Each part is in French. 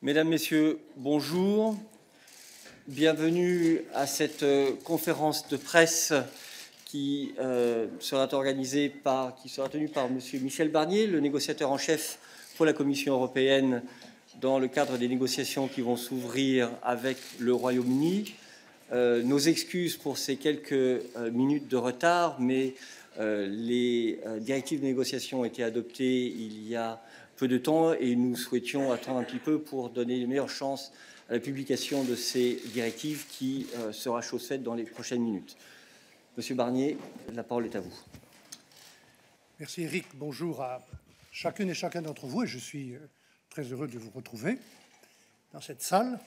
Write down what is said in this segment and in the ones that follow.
Mesdames, Messieurs, bonjour. Bienvenue à cette conférence de presse qui sera tenue par M. Michel Barnier, le négociateur en chef pour la Commission européenne dans le cadre des négociations qui vont s'ouvrir avec le Royaume-Uni. Nos excuses pour ces quelques minutes de retard, mais les directives de négociation ont été adoptées il y a peu de temps et nous souhaitions attendre un petit peu pour donner les meilleures chances à la publication de ces directives qui sera chose faite dans les prochaines minutes. Monsieur Barnier, la parole est à vous. Merci Eric. Bonjour à chacune et chacun d'entre vous et je suis très heureux de vous retrouver dans cette salle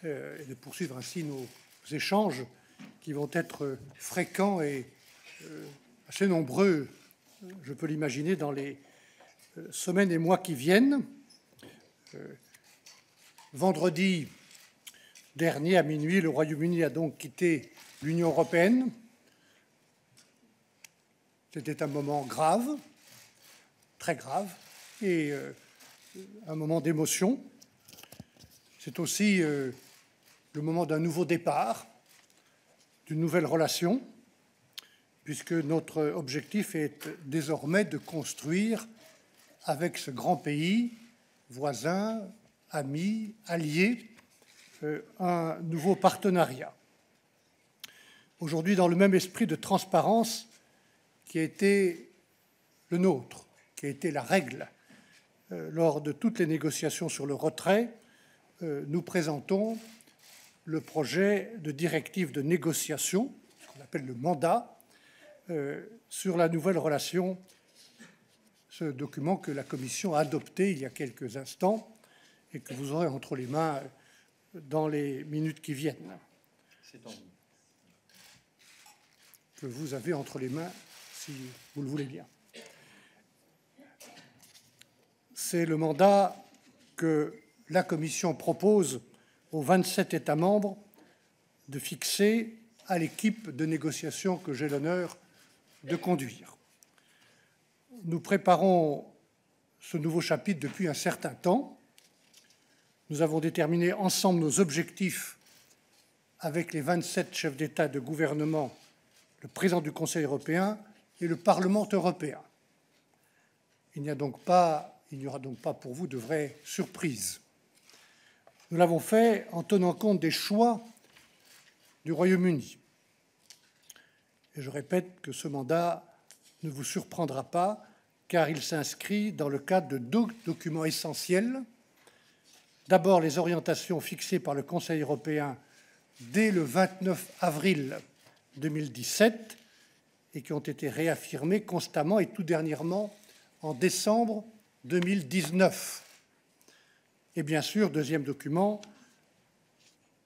et de poursuivre ainsi nos échanges qui vont être fréquents et assez nombreux, je peux l'imaginer, dans les semaines et mois qui viennent. Vendredi dernier à minuit, le Royaume-Uni a donc quitté l'Union européenne. C'était un moment grave, très grave, et un moment d'émotion. C'est aussi le moment d'un nouveau départ, d'une nouvelle relation, puisque notre objectif est désormais de construire avec ce grand pays, voisin, ami, allié, un nouveau partenariat. Aujourd'hui, dans le même esprit de transparence qui a été le nôtre, qui a été la règle lors de toutes les négociations sur le retrait, nous présentons le projet de directive de négociation, ce qu'on appelle le mandat, sur la nouvelle relation, ce document que la Commission a adopté il y a quelques instants et que vous aurez entre les mains dans les minutes qui viennent. Que vous avez entre les mains, si vous le voulez bien. C'est le mandat que la Commission propose aux 27 États membres de fixer à l'équipe de négociation que j'ai l'honneur de conduire. Nous préparons ce nouveau chapitre depuis un certain temps. Nous avons déterminé ensemble nos objectifs avec les 27 chefs d'État et de gouvernement, le président du Conseil européen et le Parlement européen. Il n'y aura donc pas pour vous de vraies surprises. Nous l'avons fait en tenant compte des choix du Royaume-Uni. Et je répète que ce mandat ne vous surprendra pas, car il s'inscrit dans le cadre de deux documents essentiels. D'abord, les orientations fixées par le Conseil européen dès le 29 avril 2017 et qui ont été réaffirmées constamment et tout dernièrement en décembre 2019. Et bien sûr, deuxième document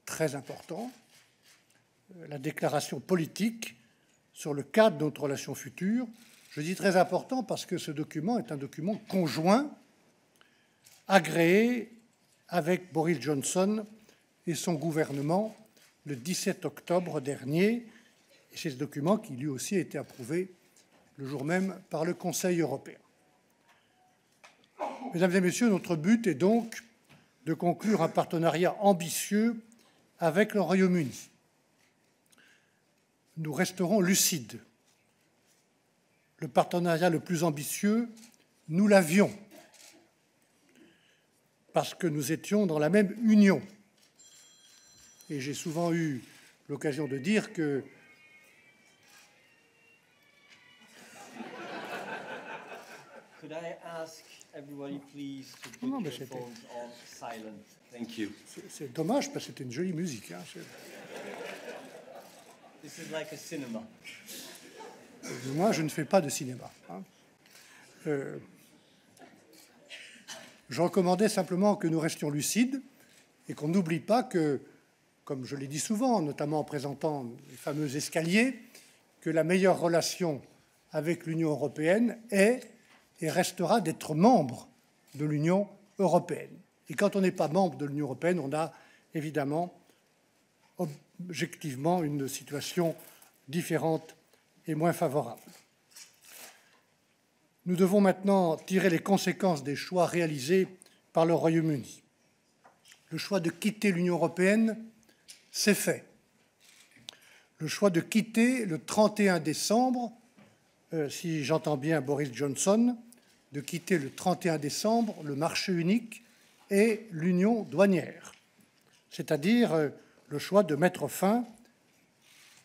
très important, la déclaration politique sur le cadre de notre relation future. Je dis très important parce que ce document est un document conjoint, agréé avec Boris Johnson et son gouvernement le 17 octobre dernier. Et c'est ce document qui, lui aussi, a été approuvé le jour même par le Conseil européen. Mesdames et messieurs, notre but est donc de conclure un partenariat ambitieux avec le Royaume-Uni. Nous resterons lucides. Le partenariat le plus ambitieux, nous l'avions, parce que nous étions dans la même union. Et j'ai souvent eu l'occasion de dire que Could I ask everybody please to put your phones on silent? Thank you. C'est dommage parce que c'était une jolie musique. Hein. This is like a cinema. Moi, je ne fais pas de cinéma. Hein. Je recommandais simplement que nous restions lucides et qu'on n'oublie pas que, comme je l'ai dit souvent, notamment en présentant les fameux escaliers, que la meilleure relation avec l'Union européenne est et restera d'être membre de l'Union européenne. Et quand on n'est pas membre de l'Union européenne, on a évidemment, objectivement, une situation différente et moins favorable. Nous devons maintenant tirer les conséquences des choix réalisés par le Royaume-Uni. Le choix de quitter l'Union européenne, c'est fait. Le choix de quitter le 31 décembre, si j'entends bien Boris Johnson, de quitter le 31 décembre le marché unique et l'union douanière, c'est-à-dire le choix de mettre fin,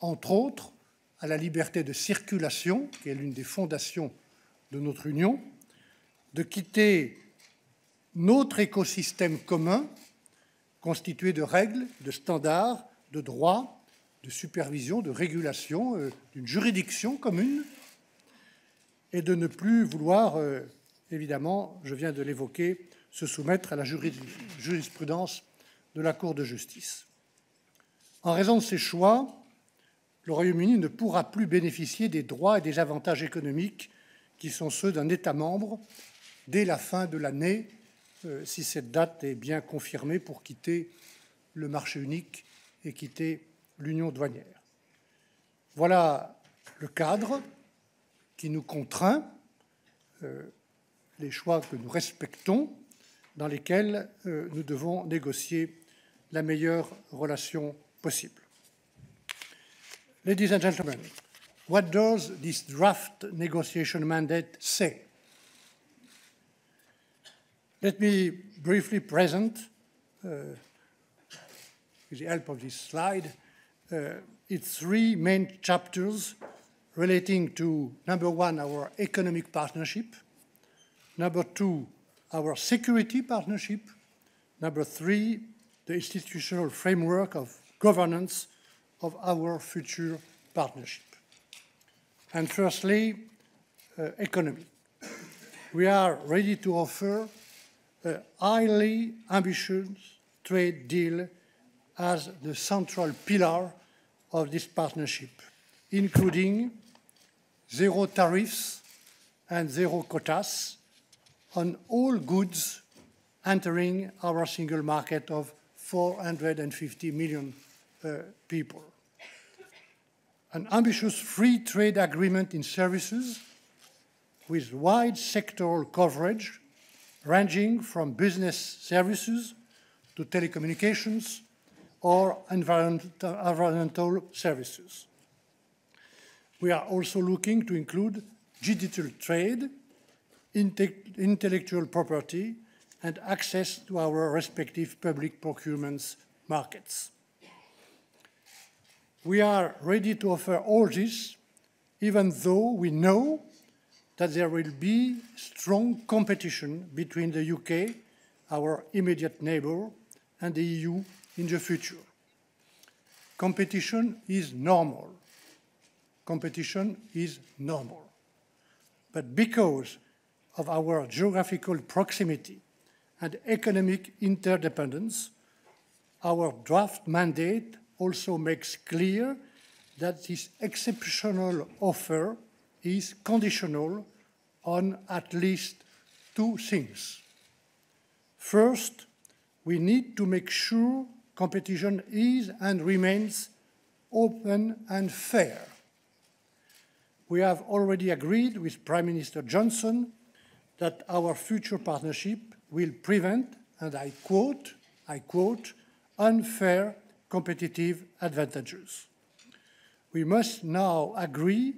entre autres, à la liberté de circulation, qui est l'une des fondations de notre Union, de quitter notre écosystème commun, constitué de règles, de standards, de droits, de supervision, de régulation, d'une juridiction commune, et de ne plus vouloir, évidemment, je viens de l'évoquer, se soumettre à la jurisprudence de la Cour de justice. En raison de ces choix, le Royaume-Uni ne pourra plus bénéficier des droits et des avantages économiques qui sont ceux d'un État membre dès la fin de l'année, si cette date est bien confirmée pour quitter le marché unique et quitter l'union douanière. Voilà le cadre qui nous contraint, les choix que nous respectons, dans lesquels nous devons négocier la meilleure relation possible. Ladies and gentlemen, what does this draft negotiation mandate say? Let me briefly present, with the help of this slide, its three main chapters relating to, number one, our economic partnership, number two, our security partnership, number three, the institutional framework of governance of our future partnership. And firstly, economy. We are ready to offer a highly ambitious trade deal as the central pillar of this partnership, including zero tariffs and zero quotas on all goods entering our single market of 450 million people. An ambitious free trade agreement in services with wide sectoral coverage, ranging from business services to telecommunications or environmental services. We are also looking to include digital trade, intellectual property, and access to our respective public procurement markets. We are ready to offer all this, even though we know that there will be strong competition between the UK, our immediate neighbour, and the EU in the future. Competition is normal. Competition is normal. But because of our geographical proximity and economic interdependence, our draft mandate also makes clear that this exceptional offer is conditional on at least two things. First, we need to make sure competition is and remains open and fair. We have already agreed with Prime Minister Johnson that our future partnership will prevent, and I quote, unfair competitive advantages. We must now agree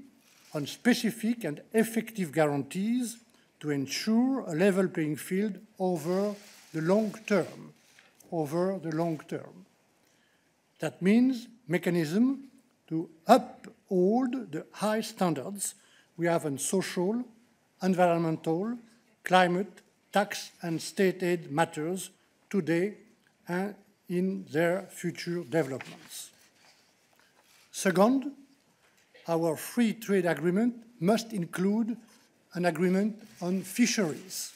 on specific and effective guarantees to ensure a level playing field over the long term. That means mechanism to uphold the high standards we have on social, environmental, climate, tax and state aid matters today and in their future developments. Second, our free trade agreement must include an agreement on fisheries.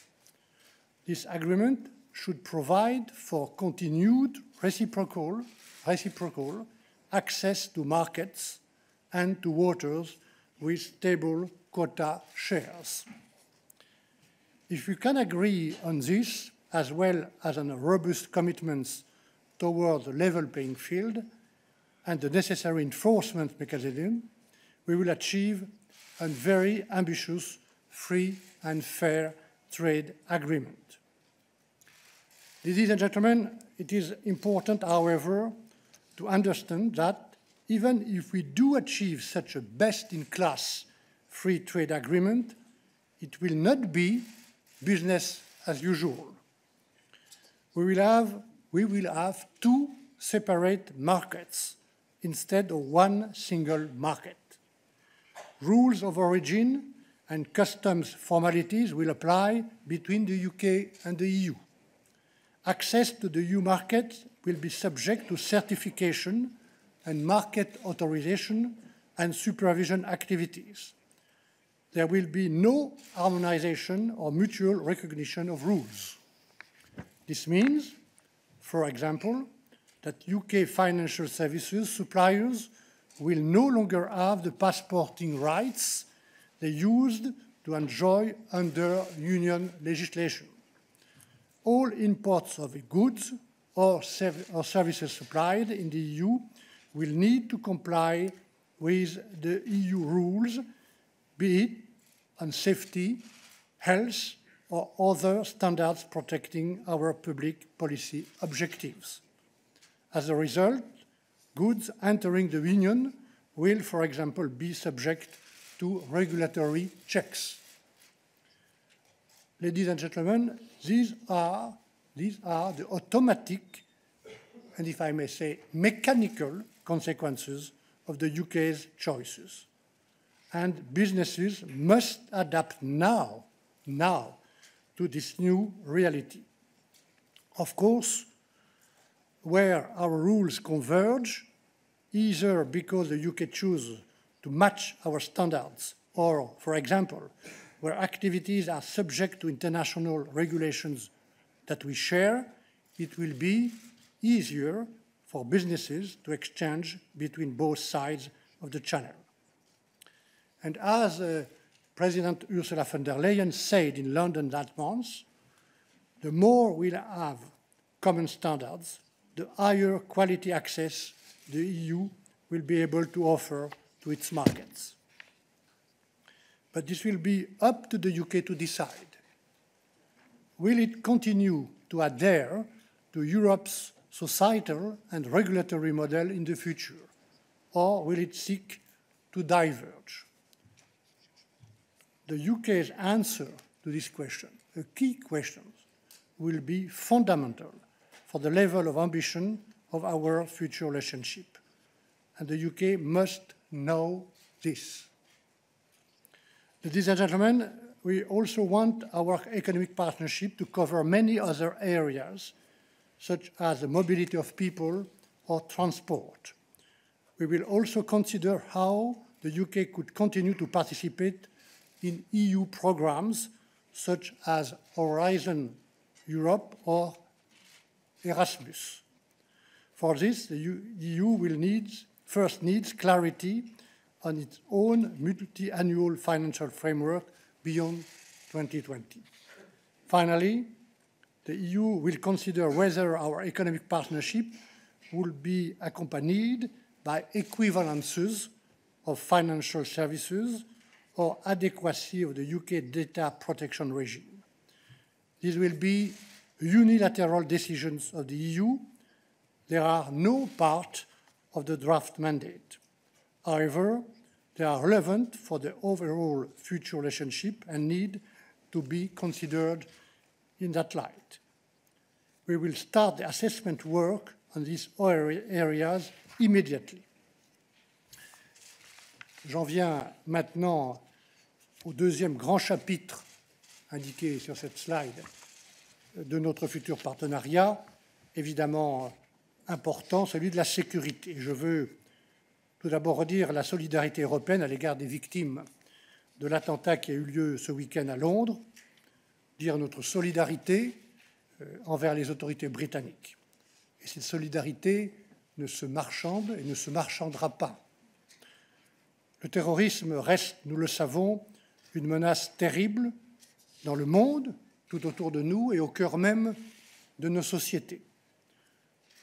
This agreement should provide for continued reciprocal access to markets and to waters with stable quota shares. If we can agree on this, as well as on robust commitments toward the level playing field and the necessary enforcement mechanism, we will achieve a very ambitious, free and fair trade agreement. Ladies and gentlemen, it is important, however, to understand that even if we do achieve such a best-in-class free trade agreement, it will not be business as usual. We will have two separate markets instead of one single market. Rules of origin and customs formalities will apply between the UK and the EU. Access to the EU market will be subject to certification and market authorization and supervision activities. There will be no harmonization or mutual recognition of rules. This means, for example, that UK financial services suppliers will no longer have the passporting rights they used to enjoy under Union legislation. All imports of goods or services supplied in the EU will need to comply with the EU rules, be it on safety, health, or other standards protecting our public policy objectives. As a result, goods entering the Union will, for example, be subject to regulatory checks. Ladies and gentlemen, these are the automatic, and if I may say, mechanical consequences of the UK's choices. And businesses must adapt now to this new reality. Of course, where our rules converge, either because the UK chooses to match our standards or, for example, where activities are subject to international regulations that we share, it will be easier for businesses to exchange between both sides of the channel. And as President Ursula von der Leyen said in London that month, the more we have common standards, the higher quality access the EU will be able to offer to its markets. But this will be up to the UK to decide. Will it continue to adhere to Europe's societal and regulatory model in the future, or will it seek to diverge? The UK's answer to this question, a key question, will be fundamental for the level of ambition of our future relationship. And the UK must know this. Ladies and gentlemen, we also want our economic partnership to cover many other areas, such as the mobility of people or transport. We will also consider how the UK could continue to participate in EU programs such as Horizon Europe or Erasmus. For this, the EU will first needs clarity on its own multi-annual financial framework beyond 2020. Finally, the EU will consider whether our economic partnership will be accompanied by equivalences of financial services or adequacy of the UK data protection regime. These will be unilateral decisions of the EU. They are no part of the draft mandate. However, they are relevant for the overall future relationship and need to be considered in that light. We will start the assessment work on these areas immediately. J'en viens maintenant au deuxième grand chapitre indiqué sur cette slide de notre futur partenariat, évidemment important, celui de la sécurité. Je veux tout d'abord redire la solidarité européenne à l'égard des victimes de l'attentat qui a eu lieu ce week-end à Londres, dire notre solidarité envers les autorités britanniques. Et cette solidarité ne se marchande et ne se marchandera pas. Le terrorisme reste, nous le savons, une menace terrible dans le monde, tout autour de nous et au cœur même de nos sociétés.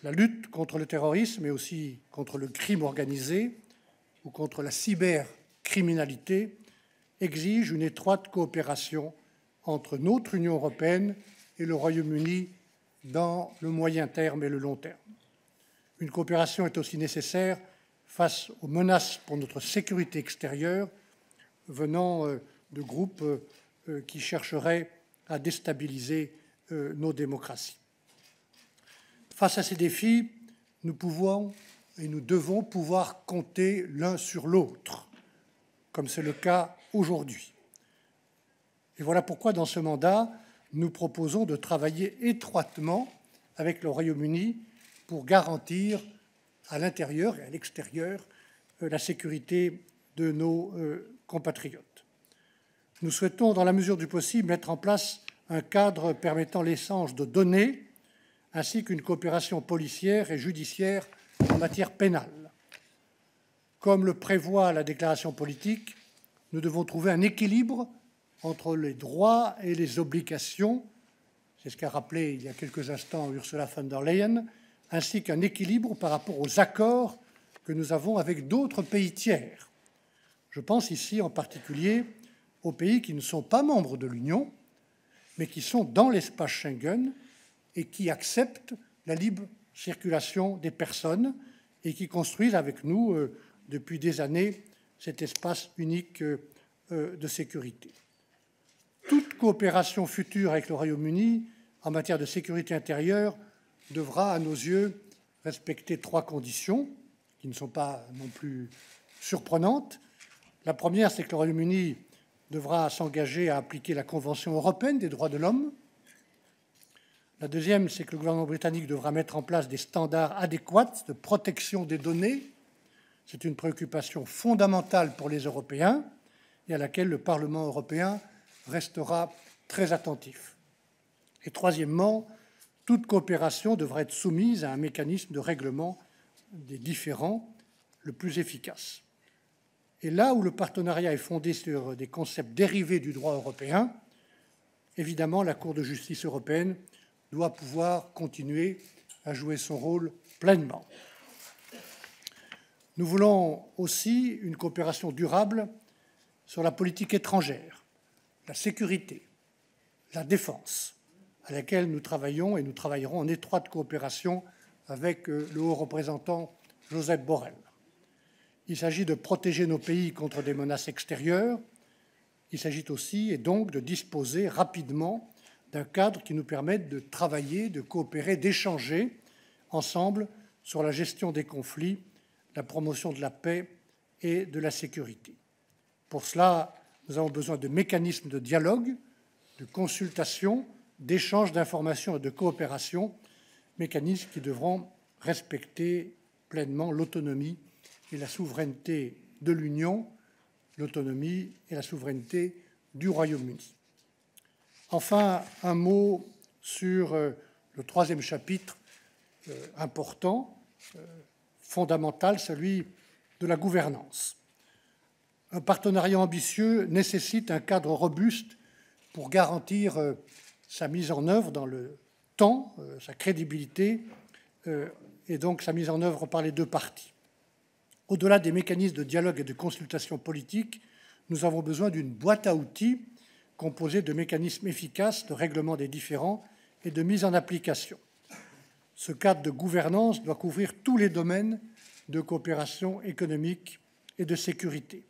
La lutte contre le terrorisme et aussi contre le crime organisé ou contre la cybercriminalité exige une étroite coopération entre notre Union européenne et le Royaume-Uni dans le moyen terme et le long terme. Une coopération est aussi nécessaire face aux menaces pour notre sécurité extérieure venant de groupes qui chercheraient à déstabiliser nos démocraties. Face à ces défis, nous pouvons et nous devons pouvoir compter l'un sur l'autre, comme c'est le cas aujourd'hui. Et voilà pourquoi, dans ce mandat, nous proposons de travailler étroitement avec le Royaume-Uni pour garantir à l'intérieur et à l'extérieur la sécurité de nos compatriotes. Nous souhaitons, dans la mesure du possible, mettre en place un cadre permettant l'échange de données ainsi qu'une coopération policière et judiciaire en matière pénale. Comme le prévoit la déclaration politique, nous devons trouver un équilibre entre les droits et les obligations, c'est ce qu'a rappelé il y a quelques instants Ursula von der Leyen, ainsi qu'un équilibre par rapport aux accords que nous avons avec d'autres pays tiers. Je pense ici en particulier aux pays qui ne sont pas membres de l'Union, mais qui sont dans l'espace Schengen et qui acceptent la libre circulation des personnes et qui construisent avec nous, depuis des années, cet espace unique de sécurité. Toute coopération future avec le Royaume-Uni en matière de sécurité intérieure devra, à nos yeux, respecter 3 conditions qui ne sont pas non plus surprenantes. La première, c'est que le Royaume-Uni devra s'engager à appliquer la Convention européenne des droits de l'homme. La deuxième, c'est que le gouvernement britannique devra mettre en place des standards adéquats de protection des données. C'est une préoccupation fondamentale pour les Européens et à laquelle le Parlement européen restera très attentif. Et troisièmement, toute coopération devra être soumise à un mécanisme de règlement des différends le plus efficace. Et là où le partenariat est fondé sur des concepts dérivés du droit européen, évidemment, la Cour de justice européenne doit pouvoir continuer à jouer son rôle pleinement. Nous voulons aussi une coopération durable sur la politique étrangère, la sécurité, la défense, à laquelle nous travaillons et nous travaillerons en étroite coopération avec le haut représentant Josep Borrell. Il s'agit de protéger nos pays contre des menaces extérieures. Il s'agit aussi, et donc, de disposer rapidement d'un cadre qui nous permette de travailler, de coopérer, d'échanger ensemble sur la gestion des conflits, la promotion de la paix et de la sécurité. Pour cela, nous avons besoin de mécanismes de dialogue, de consultation, d'échange d'informations et de coopération, mécanismes qui devront respecter pleinement l'autonomie et la souveraineté de l'Union, l'autonomie et la souveraineté du Royaume-Uni. Enfin, un mot sur le troisième chapitre important, fondamental, celui de la gouvernance. Un partenariat ambitieux nécessite un cadre robuste pour garantir sa mise en œuvre dans le temps, sa crédibilité et donc sa mise en œuvre par les deux parties. Au-delà des mécanismes de dialogue et de consultation politique, nous avons besoin d'une boîte à outils composée de mécanismes efficaces de règlement des différends et de mise en application. Ce cadre de gouvernance doit couvrir tous les domaines de coopération économique et de sécurité.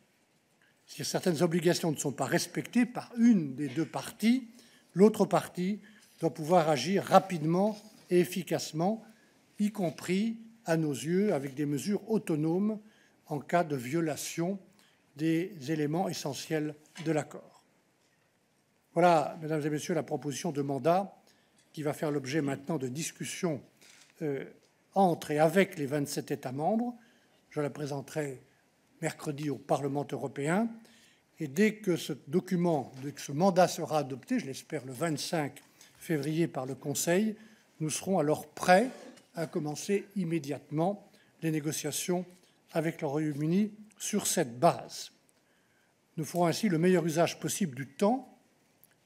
Si certaines obligations ne sont pas respectées par une des deux parties, l'autre partie doit pouvoir agir rapidement et efficacement, y compris, à nos yeux, avec des mesures autonomes en cas de violation des éléments essentiels de l'accord. Voilà, mesdames et messieurs, la proposition de mandat qui va faire l'objet maintenant de discussions entre et avec les 27 États membres. Je la présenterai mercredi au Parlement européen. Et dès que ce document, dès que ce mandat sera adopté, je l'espère le 25 février par le Conseil, nous serons alors prêts à commencer immédiatement les négociations avec le Royaume-Uni sur cette base. Nous ferons ainsi le meilleur usage possible du temps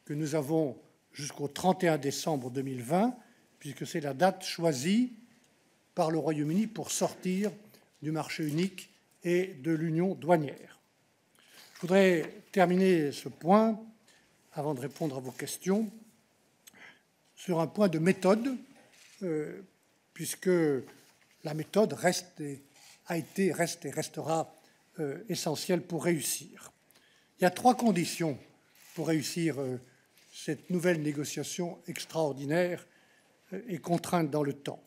que nous avons jusqu'au 31 décembre 2020, puisque c'est la date choisie par le Royaume-Uni pour sortir du marché unique et de l'union douanière. Je voudrais terminer ce point, avant de répondre à vos questions, sur un point de méthode puisque la méthode reste et restera essentielle pour réussir. Il y a 3 conditions pour réussir cette nouvelle négociation extraordinaire et contrainte dans le temps.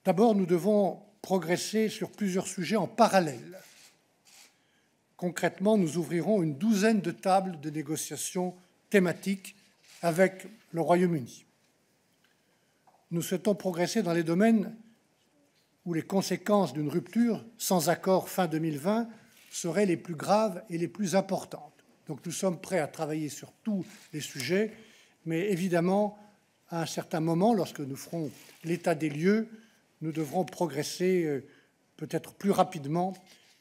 D'abord, nous devons progresser sur plusieurs sujets en parallèle. Concrètement, nous ouvrirons une douzaine de tables de négociations thématiques avec le Royaume-Uni. Nous souhaitons progresser dans les domaines où les conséquences d'une rupture sans accord fin 2020 seraient les plus graves et les plus importantes. Donc nous sommes prêts à travailler sur tous les sujets, mais évidemment, à un certain moment, lorsque nous ferons l'état des lieux, nous devrons progresser peut-être plus rapidement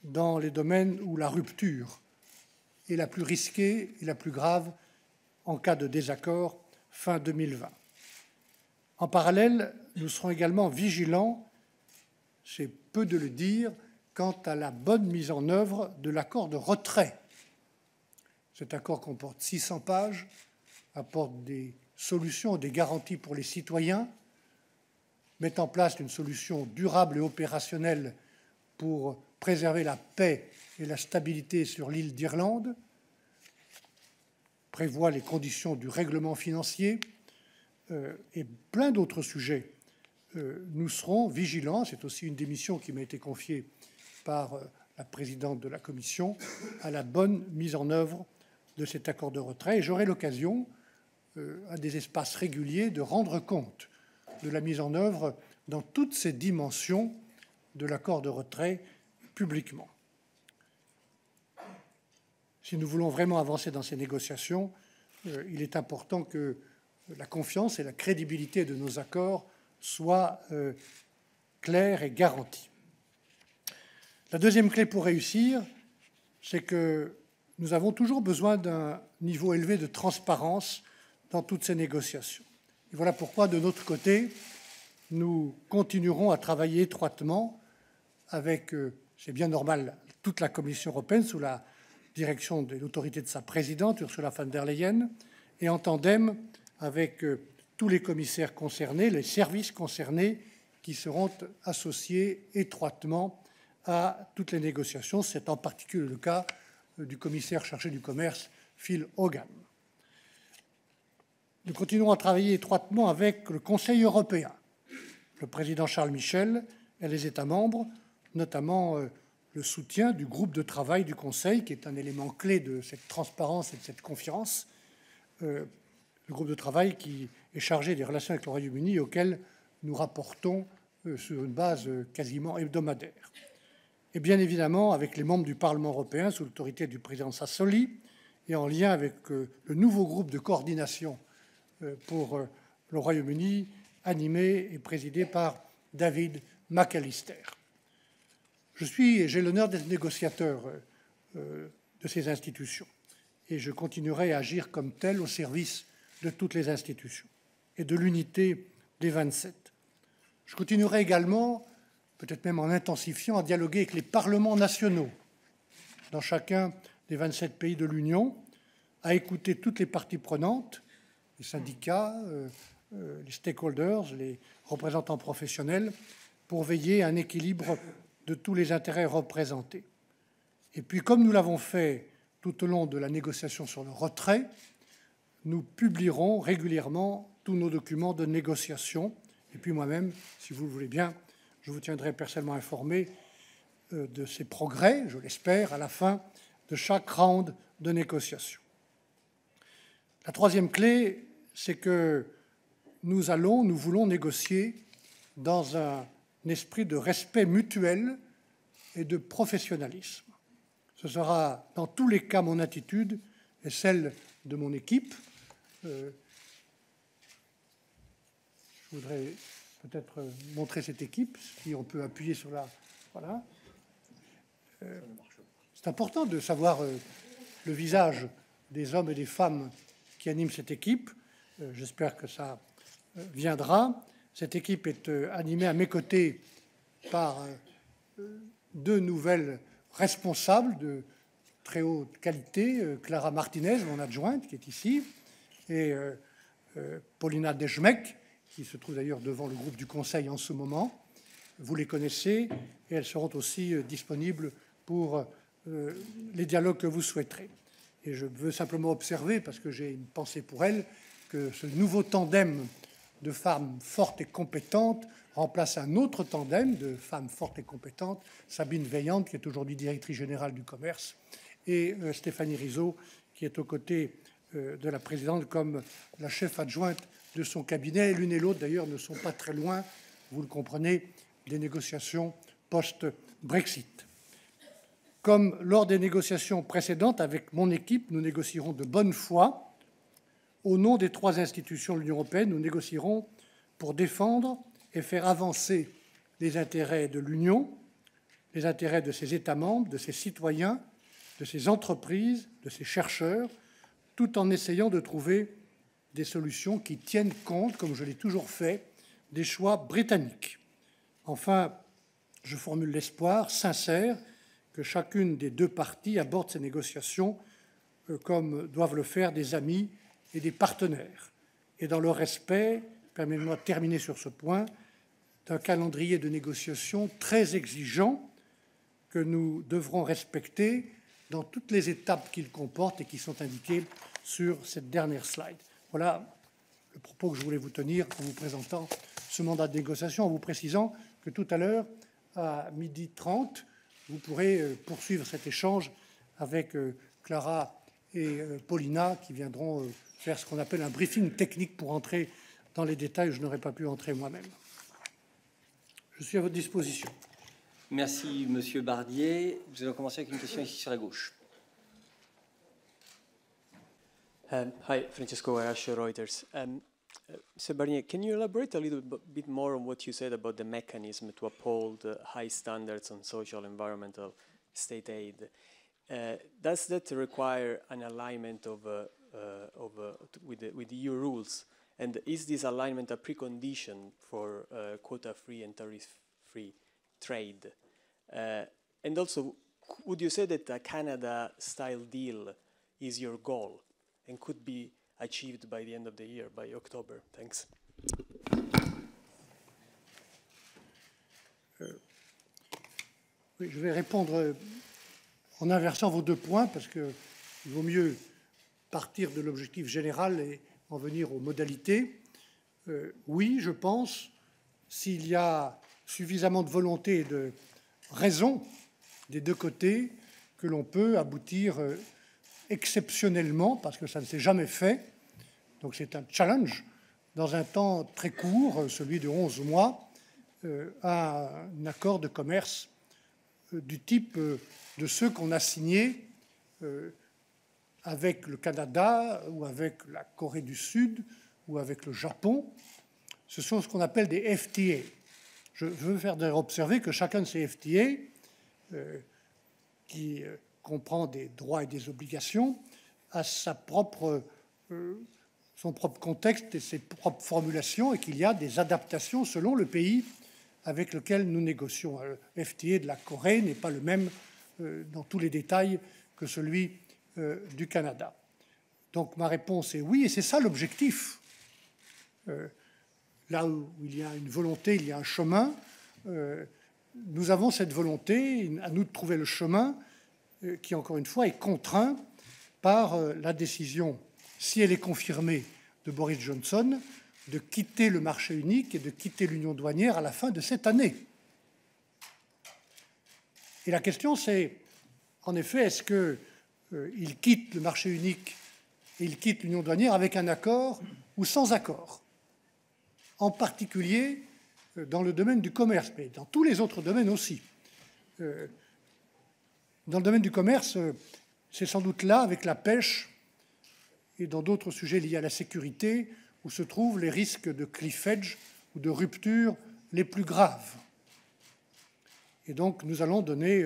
dans les domaines où la rupture est la plus risquée et la plus grave en cas de désaccord fin 2020. En parallèle, nous serons également vigilants, c'est peu de le dire, quant à la bonne mise en œuvre de l'accord de retrait. Cet accord comporte 600 pages, apporte des solutions, des garanties pour les citoyens, met en place une solution durable et opérationnelle pour préserver la paix et la stabilité sur l'île d'Irlande, prévoit les conditions du règlement financier et plein d'autres sujets. Nous serons vigilants, c'est aussi une des missions qui m'a été confiée par la présidente de la Commission, à la bonne mise en œuvre de cet accord de retrait. Et j'aurai l'occasion, à des espaces réguliers, de rendre compte de la mise en œuvre dans toutes ces dimensions de l'accord de retrait publiquement. Si nous voulons vraiment avancer dans ces négociations, il est important que la confiance et la crédibilité de nos accords soient claires et garanties. La deuxième clé pour réussir, c'est que nous avons toujours besoin d'un niveau élevé de transparence dans toutes ces négociations. Et voilà pourquoi, de notre côté, nous continuerons à travailler étroitement avec, c'est bien normal, toute la Commission européenne sous la direction de l'autorité de sa présidente, Ursula von der Leyen, et en tandem avec tous les commissaires concernés, les services concernés qui seront associés étroitement à toutes les négociations. C'est en particulier le cas du commissaire chargé du commerce, Phil Hogan. Nous continuons à travailler étroitement avec le Conseil européen, le président Charles Michel et les États membres, notamment le soutien du groupe de travail du Conseil, qui est un élément clé de cette transparence et de cette confiance, le groupe de travail qui est chargé des relations avec le Royaume-Uni, auquel nous rapportons sur une base quasiment hebdomadaire. Et bien évidemment avec les membres du Parlement européen, sous l'autorité du président Sassoli, et en lien avec le nouveau groupe de coordination pour le Royaume-Uni, animé et présidé par David McAllister. J'ai l'honneur d'être négociateur de ces institutions et je continuerai à agir comme tel au service de toutes les institutions et de l'unité des 27. Je continuerai également, peut-être même en intensifiant, à dialoguer avec les parlements nationaux dans chacun des 27 pays de l'Union, à écouter toutes les parties prenantes, les syndicats, les stakeholders, les représentants professionnels, pour veiller à un équilibre de tous les intérêts représentés. Et puis, comme nous l'avons fait tout au long de la négociation sur le retrait, nous publierons régulièrement tous nos documents de négociation. Et puis moi-même, si vous le voulez bien, je vous tiendrai personnellement informé de ces progrès, je l'espère, à la fin de chaque round de négociation. La troisième clé, c'est que nous voulons négocier dans un esprit de respect mutuel et de professionnalisme. Ce sera dans tous les cas mon attitude et celle de mon équipe. Je voudrais peut-être montrer cette équipe, si on peut appuyer sur la... Voilà. C'est important de savoir le visage des hommes et des femmes qui animent cette équipe. J'espère que ça viendra. Cette équipe est animée à mes côtés par deux nouvelles responsables de très haute qualité, Clara Martinez, mon adjointe, qui est ici, et Paulina Dejmek, qui se trouvent d'ailleurs devant le groupe du Conseil en ce moment. Vous les connaissez et elles seront aussi disponibles pour les dialogues que vous souhaiterez. Et je veux simplement observer, parce que j'ai une pensée pour elles, que ce nouveau tandem de femmes fortes et compétentes remplace un autre tandem de femmes fortes et compétentes, Sabine Veillante, qui est aujourd'hui directrice générale du commerce, et Stéphanie Rizzo, qui est aux côtés de la présidente comme la chef adjointe de son cabinet. L'une et l'autre, d'ailleurs, ne sont pas très loin, vous le comprenez, des négociations post-Brexit. Comme lors des négociations précédentes, avec mon équipe, nous négocierons de bonne foi. Au nom des 3 institutions de l'Union européenne, nous négocierons pour défendre et faire avancer les intérêts de l'Union, les intérêts de ses États membres, de ses citoyens, de ses entreprises, de ses chercheurs, tout en essayant de trouver des solutions qui tiennent compte, comme je l'ai toujours fait, des choix britanniques. Enfin, je formule l'espoir sincère que chacune des 2 parties aborde ces négociations comme doivent le faire des amis et des partenaires, et dans le respect, permettez-moi de terminer sur ce point, d'un calendrier de négociation très exigeant que nous devrons respecter dans toutes les étapes qu'il comporte et qui sont indiquées sur cette dernière slide. Voilà le propos que je voulais vous tenir en vous présentant ce mandat de négociation, en vous précisant que tout à l'heure, à 12h30, vous pourrez poursuivre cet échange avec Clara et Paulina, qui viendront faire ce qu'on appelle un briefing technique pour entrer dans les détails où je n'aurais pas pu entrer moi-même. Je suis à votre disposition. Merci, Monsieur Barnier. Nous allons commencer avec une question ici sur la gauche. Hi, Francesco Arascio, Reuters. Mr. Barnier, can you elaborate a little bit more on what you said about the mechanism to uphold high standards on social, environmental, state aid? Does that require an alignment with the EU rules? And is this alignment a precondition for quota-free and tariff-free trade? And also, would you say that a Canada-style deal is your goal and could be achieved by the end of the year, by October? Thanks. Oui, je vais répondre en inversant vos 2 points, parce qu'il vaut mieux partir de l'objectif général et en venir aux modalités. Oui, je pense, s'il y a suffisamment de volonté et de raison des 2 côtés, que l'on peut aboutir exceptionnellement, parce que ça ne s'est jamais fait, donc c'est un challenge, dans un temps très court, celui de 11 mois, à un accord de commerce du type de ceux qu'on a signés avec le Canada ou avec la Corée du Sud ou avec le Japon. Ce sont ce qu'on appelle des FTA. Je veux faire observer que chacun de ces FTA, qui comprend des droits et des obligations, a son propre contexte et ses propres formulations, et qu'il y a des adaptations selon le pays avec lequel nous négocions. Le FTA de la Corée n'est pas le même dans tous les détails que celui du Canada. Donc ma réponse est oui, et c'est ça l'objectif. Là où il y a une volonté, il y a un chemin. Nous avons cette volonté, à nous de trouver le chemin qui, encore une fois, est contraint par la décision, si elle est confirmée, de Boris Johnson, de quitter le marché unique et de quitter l'union douanière à la fin de cette année. Et la question, c'est, en effet, est-ce qu'il quitte le marché unique et il quitte l'union douanière avec un accord ou sans accord? En particulier dans le domaine du commerce, mais dans tous les autres domaines aussi. Dans le domaine du commerce, c'est sans doute là, avec la pêche et dans d'autres sujets liés à la sécurité, où se trouvent les risques de cliff edge ou de rupture les plus graves. Et donc, nous allons donner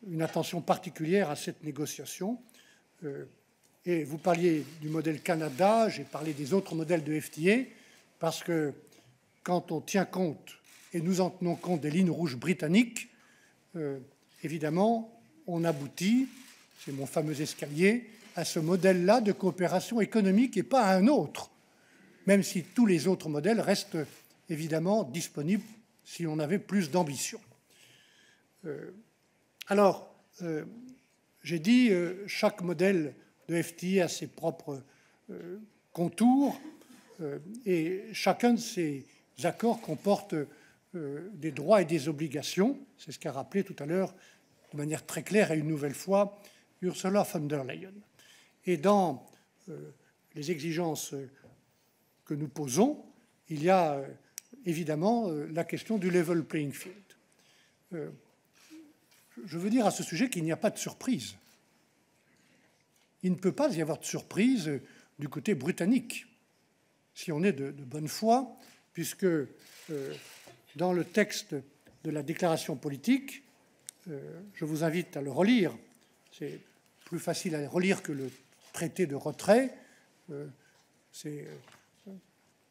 une attention particulière à cette négociation. Et vous parliez du modèle Canada, j'ai parlé des autres modèles de FTA, parce que quand on tient compte, et nous en tenons compte des lignes rouges britanniques, évidemment, on aboutit, c'est mon fameux escalier, à ce modèle-là de coopération économique et pas à un autre. même si tous les autres modèles restent évidemment disponibles si on avait plus d'ambition. Alors, j'ai dit, chaque modèle de FTA a ses propres contours et chacun de ces accords comporte des droits et des obligations. C'est ce qu'a rappelé tout à l'heure de manière très claire et une nouvelle fois Ursula von der Leyen. Et dans les exigences que nous posons, il y a évidemment la question du level playing field. Je veux dire à ce sujet qu'il n'y a pas de surprise. Il ne peut pas y avoir de surprise du côté britannique, si on est de bonne foi, puisque dans le texte de la déclaration politique, je vous invite à le relire, c'est plus facile à relire que le traité de retrait, c'est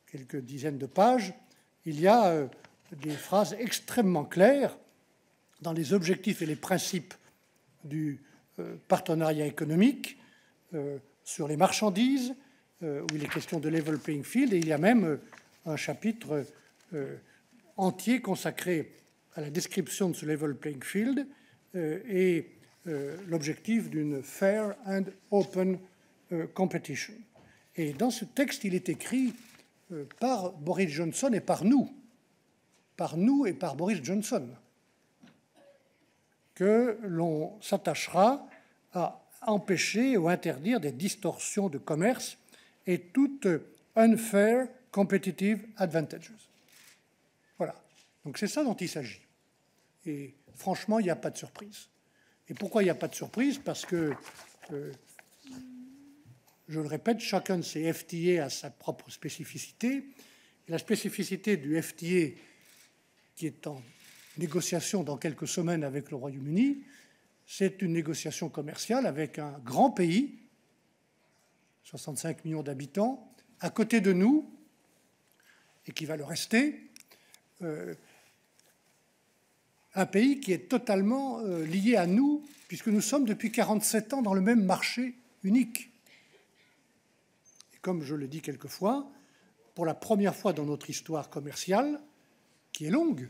quelques dizaines de pages, il y a des phrases extrêmement claires dans les objectifs et les principes du partenariat économique sur les marchandises, où il est question de level playing field, et il y a même un chapitre entier consacré à la description de ce level playing field et l'objectif d'une fair and open competition. Et dans ce texte, il est écrit par Boris Johnson et par nous et par Boris Johnson, que l'on s'attachera à empêcher ou interdire des distorsions de commerce et toutes unfair competitive advantages. Voilà. Donc c'est ça dont il s'agit. Et franchement, il n'y a pas de surprise. Et pourquoi il n'y a pas de surprise? Parce que, je le répète, chacun de ces FTA a sa propre spécificité. Et la spécificité du FTA, qui est en négociation dans quelques semaines avec le Royaume-Uni, c'est une négociation commerciale avec un grand pays, 65 millions d'habitants, à côté de nous, et qui va le rester, un pays qui est totalement lié à nous, puisque nous sommes depuis 47 ans dans le même marché unique. Et comme je le dis quelquefois, pour la première fois dans notre histoire commerciale, qui est longue,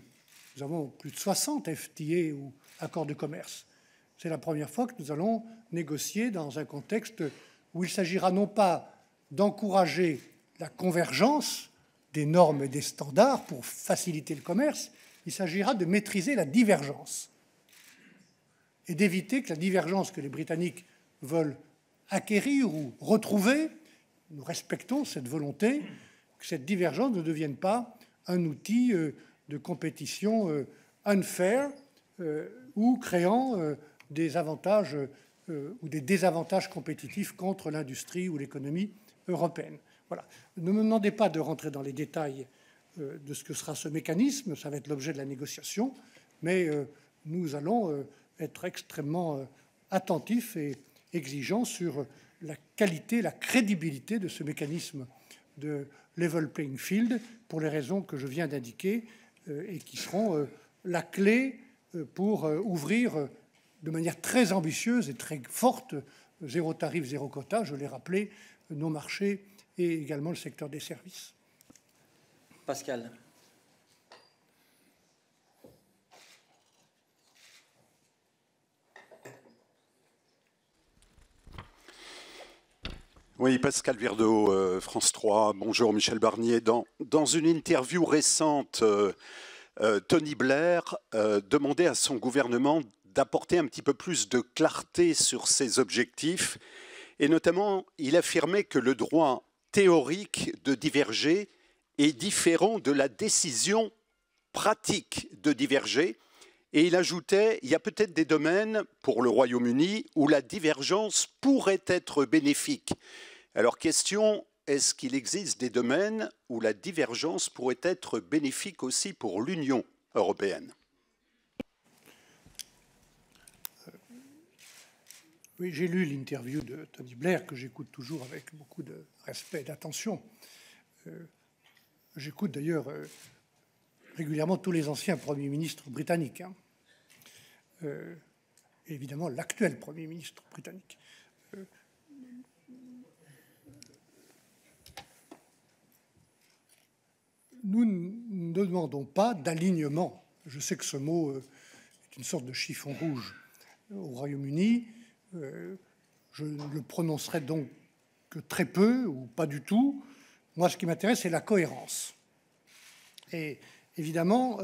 nous avons plus de 60 FTA ou accords de commerce. C'est la première fois que nous allons négocier dans un contexte où il s'agira non pas d'encourager la convergence des normes et des standards pour faciliter le commerce, il s'agira de maîtriser la divergence et d'éviter que la divergence que les Britanniques veulent acquérir ou retrouver, nous respectons cette volonté, que cette divergence ne devienne pas un outil de compétition unfair ou créant des avantages ou des désavantages compétitifs contre l'industrie ou l'économie européenne. Voilà. Ne me demandez pas de rentrer dans les détails de ce que sera ce mécanisme, ça va être l'objet de la négociation, mais nous allons être extrêmement attentifs et exigeants sur la qualité, la crédibilité de ce mécanisme de level playing field pour les raisons que je viens d'indiquer et qui seront la clé pour ouvrir de manière très ambitieuse et très forte, zéro tarif, zéro quota, je l'ai rappelé, nos marchés et également le secteur des services. Pascal. Oui, Pascal Virdeau, France 3. Bonjour Michel Barnier. Dans une interview récente, Tony Blair demandait à son gouvernement d'apporter un petit peu plus de clarté sur ses objectifs. Et notamment, il affirmait que le droit théorique de diverger est différent de la décision pratique de diverger. Et il ajoutait, il y a peut-être des domaines pour le Royaume-Uni où la divergence pourrait être bénéfique. Alors question, est-ce qu'il existe des domaines où la divergence pourrait être bénéfique aussi pour l'Union européenne? Oui, j'ai lu l'interview de Tony Blair, que j'écoute toujours avec beaucoup de respect et d'attention. J'écoute d'ailleurs régulièrement tous les anciens premiers ministres britanniques, et évidemment l'actuel Premier ministre britannique. nous ne demandons pas d'alignement. Je sais que ce mot est une sorte de chiffon rouge au Royaume-Uni. Je ne le prononcerai donc que très peu ou pas du tout. Moi, ce qui m'intéresse, c'est la cohérence. Et évidemment,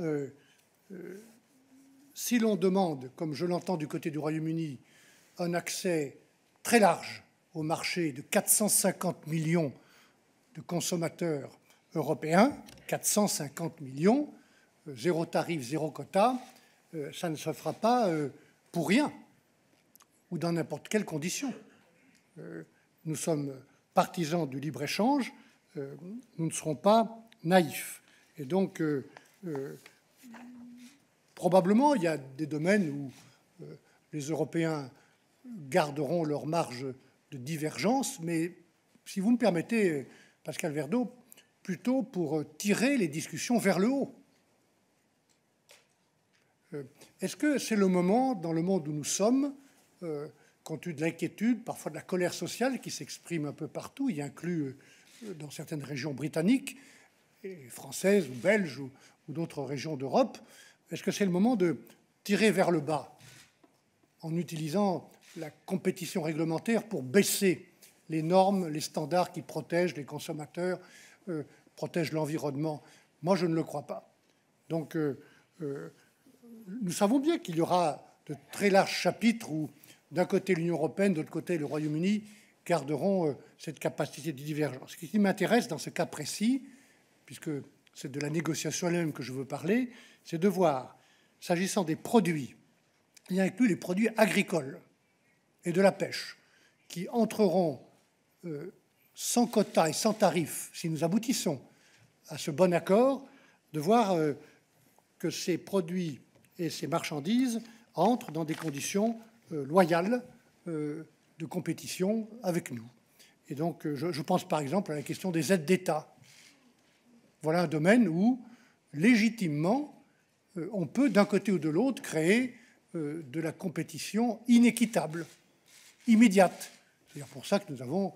si l'on demande, comme je l'entends du côté du Royaume-Uni, un accès très large au marché de 450 millions de consommateurs européens, 450 millions, zéro tarif, zéro quota, ça ne se fera pas pour rien ou dans n'importe quelle condition. Nous sommes partisans du libre-échange, nous ne serons pas naïfs. Et donc, probablement, il y a des domaines où les Européens garderont leur marge de divergence, mais si vous me permettez, Pascal Verdeau, plutôt pour tirer les discussions vers le haut. Est-ce que c'est le moment, dans le monde où nous sommes, compte tenu de l'inquiétude, parfois de la colère sociale qui s'exprime un peu partout, y inclut dans certaines régions britanniques, et françaises ou belges ou d'autres régions d'Europe, est-ce que c'est le moment de tirer vers le bas en utilisant la compétition réglementaire pour baisser les normes, les standards qui protègent les consommateurs, protègent l'environnement? Moi, je ne le crois pas. Donc, nous savons bien qu'il y aura de très larges chapitres où, d'un côté, l'Union européenne, de l'autre côté, le Royaume-Uni garderont cette capacité de divergence. Ce qui m'intéresse dans ce cas précis, puisque c'est de la négociation elle-même que je veux parler, c'est de voir, s'agissant des produits, il y a inclus les produits agricoles et de la pêche, qui entreront sans quota et sans tarif, si nous aboutissons à ce bon accord, de voir que ces produits et ces marchandises entrent dans des conditions loyales de compétition avec nous. Et donc, je pense par exemple à la question des aides d'État. Voilà un domaine où, légitimement, on peut, d'un côté ou de l'autre, créer de la compétition inéquitable, immédiate. C'est pour ça que nous avons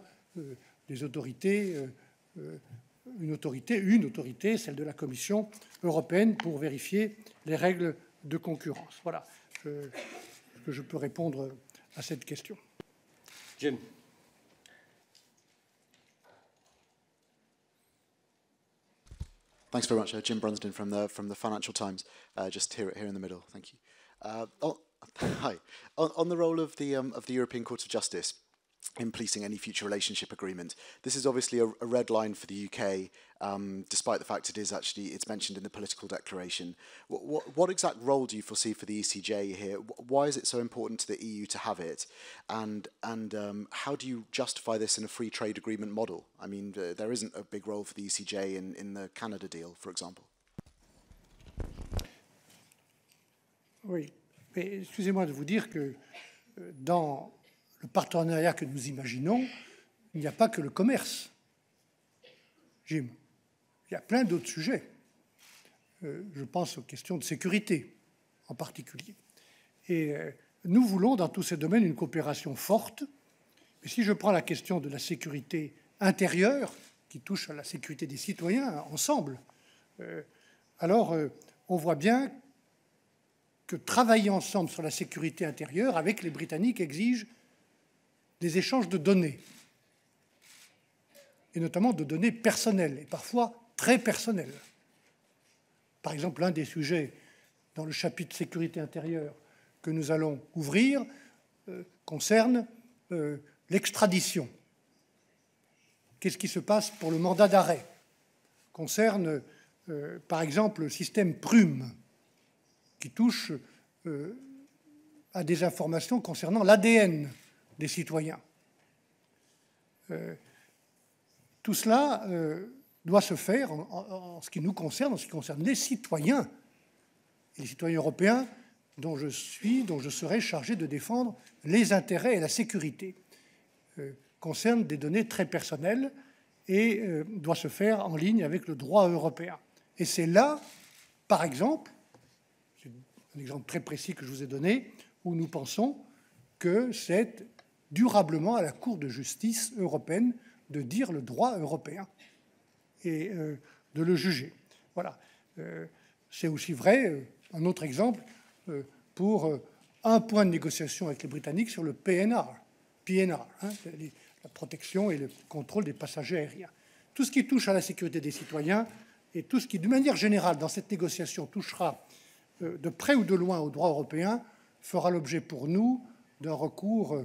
des autorités, une autorité, celle de la Commission européenne, pour vérifier les règles de concurrence. Voilà que je peux répondre à cette question. Jim. Thanks very much, Jim Brunsden from the Financial Times. Just here in the middle. Thank you. Hi. On the role of the European Court of Justice in policing any future relationship agreement, this is obviously a red line for the UK, despite the fact it's mentioned in the political declaration. What exact role do you foresee for the ECJ here? Why is it so important to the EU to have it? And how do you justify this in a free trade agreement model? I mean, there isn't a big role for the ECJ in the Canada deal, for example. Oui, mais excusez-moi de vous dire que dans le partenariat que nous imaginons, il n'y a pas que le commerce, Jim. Il y a plein d'autres sujets. Je pense aux questions de sécurité, en particulier. Et nous voulons, dans tous ces domaines, une coopération forte. Mais si je prends la question de la sécurité intérieure, qui touche à la sécurité des citoyens, ensemble, alors on voit bien que travailler ensemble sur la sécurité intérieure avec les Britanniques exige des échanges de données, et notamment de données personnelles, et parfois très personnelles. Par exemple, l'un des sujets dans le chapitre sécurité intérieure que nous allons ouvrir concerne l'extradition. Qu'est-ce qui se passe pour le mandat d'arrêt? Concerne, par exemple, le système Prüm, qui touche à des informations concernant l'ADN des citoyens. Tout cela doit se faire en ce qui nous concerne, en ce qui concerne les citoyens européens dont je serai chargé de défendre les intérêts et la sécurité. Concerne des données très personnelles et doit se faire en ligne avec le droit européen. Et c'est là, par exemple, c'est un exemple très précis que je vous ai donné, où nous pensons que c'est durablement à la Cour de justice européenne de dire le droit européen et de le juger. Voilà. C'est aussi vrai, un autre exemple, pour un point de négociation avec les Britanniques sur le PNR, hein, la protection et le contrôle des passagers aériens. Tout ce qui touche à la sécurité des citoyens et tout ce qui, de manière générale, dans cette négociation, touchera de près ou de loin au droit européen, fera l'objet pour nous d'un recours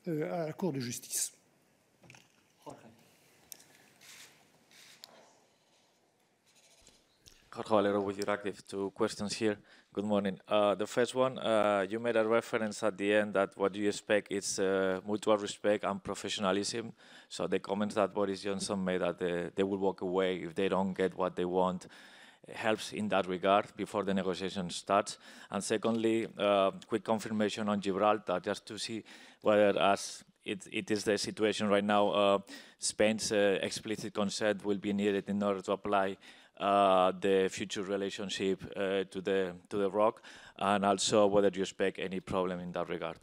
à la Cour de justice. Jorge Valero with Euractiv. 2 questions here. Good morning. The first one, you made a reference at the end that what you expect is mutual respect and professionalism. So the comments that Boris Johnson made that they will walk away if they don't get what they want helps in that regard before the negotiation starts. And secondly, quick confirmation on Gibraltar, just to see whether, as it is the situation right now, Spain's explicit consent will be needed in order to apply the future relationship to the ROC, and also whether you expect any problem in that regard.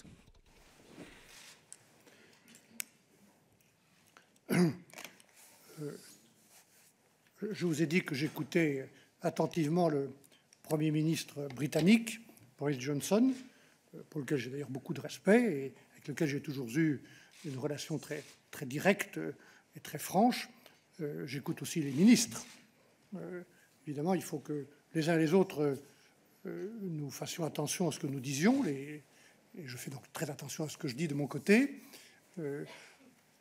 Je vous ai dit que j'écoutais attentivement le Premier ministre britannique, Boris Johnson, pour lequel j'ai d'ailleurs beaucoup de respect et avec lequel j'ai toujours eu une relation très, très directe et très franche. J'écoute aussi les ministres. Évidemment, il faut que les uns et les autres nous fassions attention à ce que nous disions, et je fais donc très attention à ce que je dis de mon côté.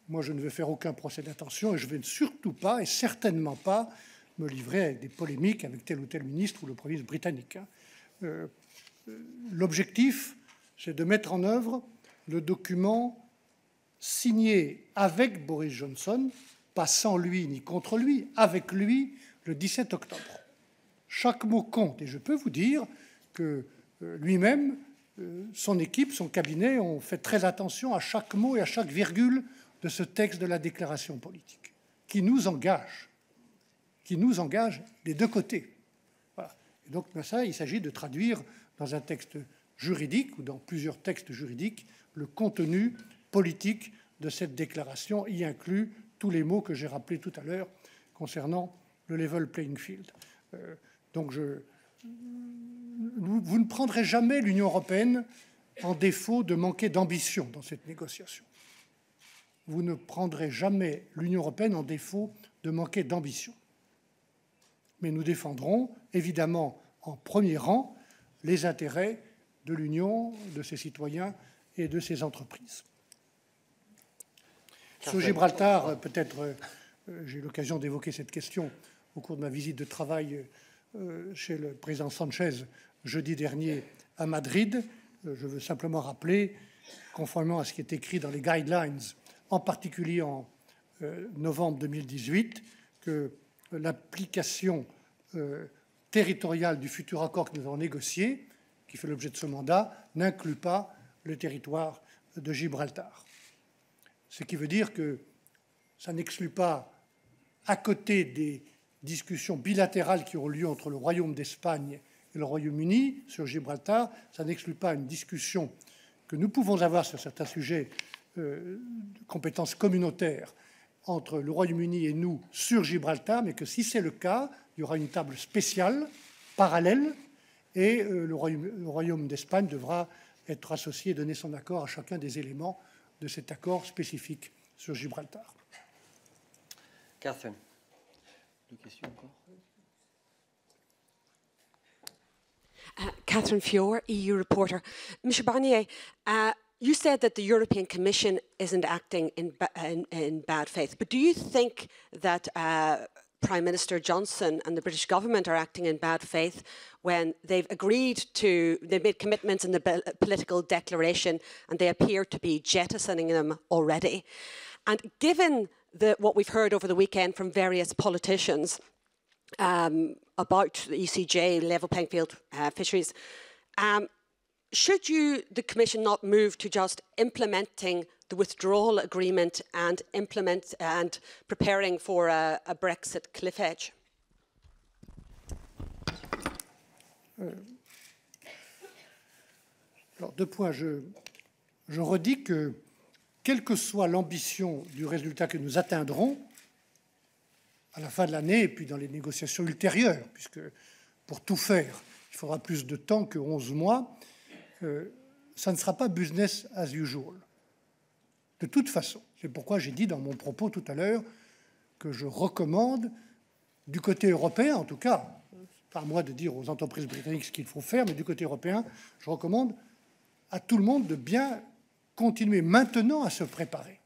Moi, je ne vais faire aucun procès d'intention et je ne vais surtout pas, et certainement pas, me livrer avec des polémiques avec tel ou tel ministre ou le Premier ministre britannique. L'objectif, c'est de mettre en œuvre le document signé avec Boris Johnson, pas sans lui ni contre lui, avec lui, le 17 octobre. Chaque mot compte, et je peux vous dire que lui-même, son équipe, son cabinet ont fait très attention à chaque mot et à chaque virgule de ce texte de la déclaration politique, qui nous engage des deux côtés. Voilà. Et donc, ça, il s'agit de traduire dans un texte juridique ou dans plusieurs textes juridiques le contenu politique de cette déclaration, y inclut tous les mots que j'ai rappelés tout à l'heure concernant le level playing field. Donc, vous ne prendrez jamais l'Union européenne en défaut de manquer d'ambition dans cette négociation. Vous ne prendrez jamais l'Union européenne en défaut de manquer d'ambition. Mais nous défendrons, évidemment, en premier rang, les intérêts de l'Union, de ses citoyens et de ses entreprises. Sur Gibraltar, peut-être j'ai eu l'occasion d'évoquer cette question au cours de ma visite de travail chez le président Sanchez jeudi dernier à Madrid. Je veux simplement rappeler, conformément à ce qui est écrit dans les guidelines, en particulier en novembre 2018, que l'application territoriale du futur accord que nous avons négocié, qui fait l'objet de ce mandat, n'inclut pas le territoire de Gibraltar. Ce qui veut dire que ça n'exclut pas, à côté des discussions bilatérales qui ont lieu entre le Royaume d'Espagne et le Royaume-Uni sur Gibraltar, ça n'exclut pas une discussion que nous pouvons avoir sur certains sujets de compétences communautaires entre le Royaume-Uni et nous sur Gibraltar, mais que si c'est le cas, il y aura une table spéciale, parallèle, et le Royaume d'Espagne devra être associé et donner son accord à chacun des éléments de cet accord spécifique sur Gibraltar. Catherine, 2 questions encore. Catherine Fiore, EU reporter. Mr. Barnier, you said that the European Commission isn't acting in bad faith, but do you think that Prime Minister Johnson and the British government are acting in bad faith when they've made commitments in the political declaration and they appear to be jettisoning them already? And given what we've heard over the weekend from various politicians about the ECJ, level playing field fisheries, should the Commission not move to just implementing the withdrawal agreement and preparing for a Brexit cliff edge? Alors, 2 points. Je redis que, quelle que soit l'ambition du résultat que nous atteindrons, à la fin de l'année et puis dans les négociations ultérieures, puisque pour tout faire, il faudra plus de temps que 11 mois, ça ne sera pas business as usual. De toute façon, c'est pourquoi j'ai dit dans mon propos tout à l'heure que je recommande, du côté européen en tout cas, pas à moi de dire aux entreprises britanniques ce qu'il faut faire, mais du côté européen, je recommande à tout le monde de bien continuer maintenant à se préparer,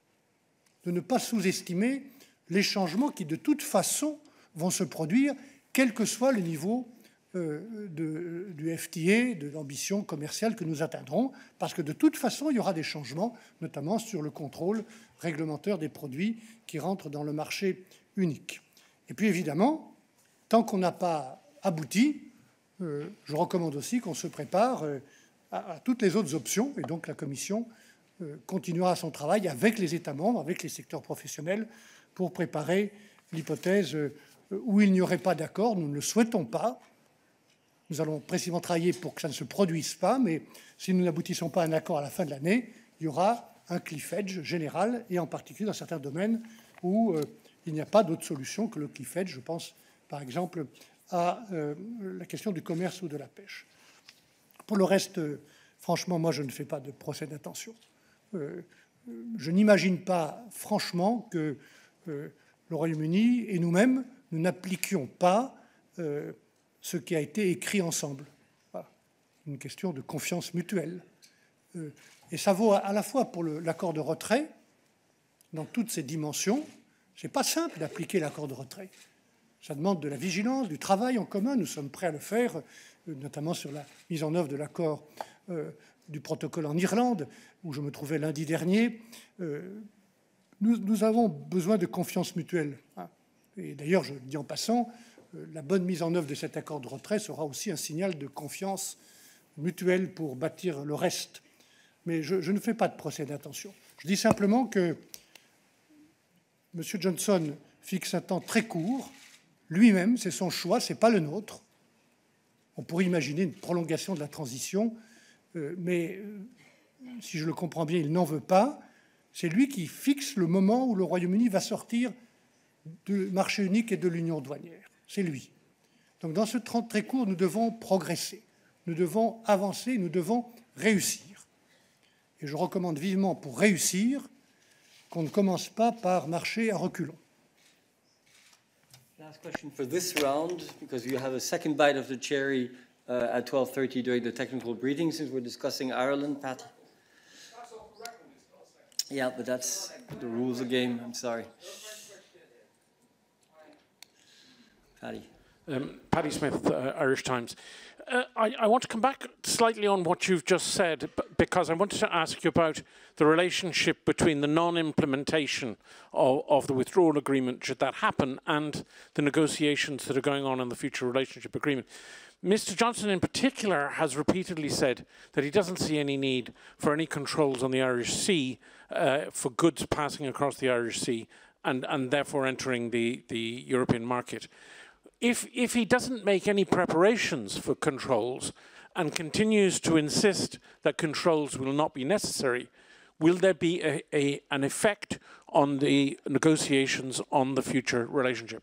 de ne pas sous-estimer les changements qui, de toute façon, vont se produire, quel que soit le niveau du FTA, de l'ambition commerciale que nous atteindrons, parce que de toute façon, il y aura des changements, notamment sur le contrôle réglementaire des produits qui rentrent dans le marché unique. Et puis, évidemment, tant qu'on n'a pas abouti, je recommande aussi qu'on se prépare à toutes les autres options, et donc la Commission continuera son travail avec les États membres, avec les secteurs professionnels, pour préparer l'hypothèse où il n'y aurait pas d'accord. Nous ne le souhaitons pas. Nous allons précisément travailler pour que ça ne se produise pas, mais si nous n'aboutissons pas à un accord à la fin de l'année, il y aura un cliff edge général, et en particulier dans certains domaines où il n'y a pas d'autre solution que le cliff edge. Je pense par exemple à la question du commerce ou de la pêche. Pour le reste, franchement, moi je ne fais pas de procès d'intention. Je n'imagine pas franchement que le Royaume-Uni et nous-mêmes, nous n'appliquions pas ce qui a été écrit ensemble. Voilà. Une question de confiance mutuelle. Et ça vaut à la fois pour l'accord de retrait, dans toutes ses dimensions. Ce n'est pas simple d'appliquer l'accord de retrait. Ça demande de la vigilance, du travail en commun. Nous sommes prêts à le faire, notamment sur la mise en œuvre de l'accord du protocole en Irlande, où je me trouvais lundi dernier. Nous avons besoin de confiance mutuelle. Et d'ailleurs, je le dis en passant, la bonne mise en œuvre de cet accord de retrait sera aussi un signal de confiance mutuelle pour bâtir le reste. Mais je ne fais pas de procès d'intention. Je dis simplement que M. Johnson fixe un temps très court. Lui-même, c'est son choix, ce n'est pas le nôtre. On pourrait imaginer une prolongation de la transition, mais si je le comprends bien, il n'en veut pas. C'est lui qui fixe le moment où le Royaume-Uni va sortir du marché unique et de l'union douanière. C'est lui. Donc dans ce temps très court, nous devons progresser, nous devons avancer, nous devons réussir. Et je recommande vivement, pour réussir, qu'on ne commence pas par marcher à reculons. Last question for this round, because you have a second bite of the cherry at 12:30 during the technical briefing, since we're discussing Ireland, Patty. Yeah, but that's the rules of the game. I'm sorry. Paddy. Paddy Smith, Irish Times. I want to come back slightly on what you've just said, because I wanted to ask you about the relationship between the non-implementation of the withdrawal agreement, should that happen, and the negotiations that are going on in the future relationship agreement. Mr. Johnson in particular has repeatedly said that he doesn't see any need for any controls on the Irish Sea for goods passing across the Irish Sea and therefore entering the European market. If he doesn't make any preparations for controls and continues to insist that controls will not be necessary, will there be an effect on the negotiations on the future relationship?